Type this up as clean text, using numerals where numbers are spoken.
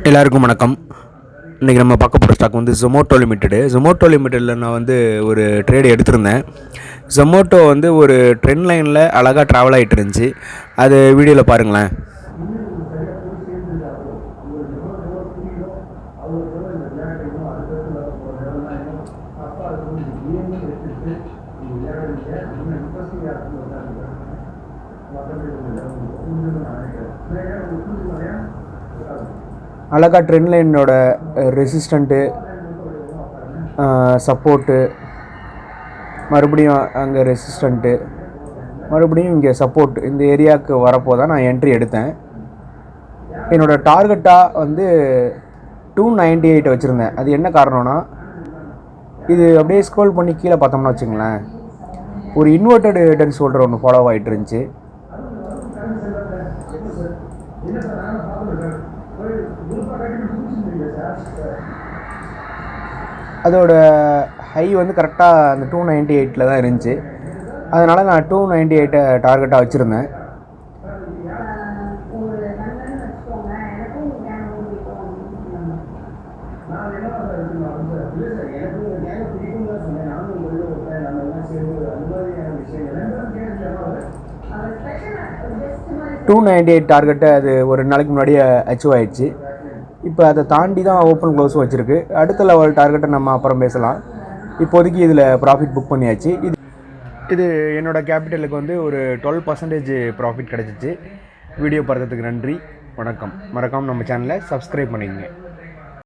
எல்லாருக்கும் வணக்கம். இன்றைக்கி நம்ம பார்க்க போகிற ஸ்டாக் வந்து Zomato லிமிட்டெடு. Zomato லிமிட்டெடில் நான் வந்து ஒரு ட்ரேடு எடுத்திருந்தேன். Zomato வந்து ஒரு ட்ரெண்ட் லைனில் அழகாக ட்ராவல் ஆகிட்டு இருந்துச்சு. அது வீடியோவில் பாருங்களேன். அழகா ட்ரெண்ட் லைனோட ரெசிஸ்டண்ட்டு, சப்போர்ட்டு, மறுபடியும் அங்கே ரெசிஸ்டண்ட்டு, மறுபடியும் இங்கே சப்போர்ட், இந்த ஏரியாவுக்கு வரப்போ தான் நான் என்ட்ரி எடுத்தேன். என்னோடய டார்கெட்டாக வந்து 298 வச்சுருந்தேன். அது என்ன காரணம்னா, இது அப்படியே ஸ்க்ரோல் பண்ணி கீழே பார்த்தோம்னா வச்சுங்களேன், ஒரு இன்வெர்டட் ஹெட் அண்ட் ஷோல்டர் ஒன்று ஃபாலோ ஆகிட்டு இருந்துச்சு. அதோட ஹை வந்து கரெக்டாக அந்த 298 தான் இருந்துச்சு. அதனால் நான் 298 டார்கெட்டாக வச்சுருந்தேன். டார்கெட்டை அது ஒரு நாளைக்கு முன்னாடியே அச்சீவ் ஆயிடுச்சு. இப்போ அதை தாண்டி தான் ஓப்பன் க்ளோஸும் வச்சுருக்கு. அடுத்த லெவல் டார்கெட்டை நம்ம அப்புறம் பேசலாம். இப்போதைக்கு இதில் ப்ராஃபிட் புக் பண்ணியாச்சு. இது என்னோடய கேபிட்டலுக்கு வந்து ஒரு 12% ப்ராஃபிட் கிடச்சிச்சு. வீடியோ பார்த்ததுக்கு நன்றி, வணக்கம். மறக்காமல் நம்ம சேனலை சப்ஸ்கிரைப் பண்ணிக்கங்க.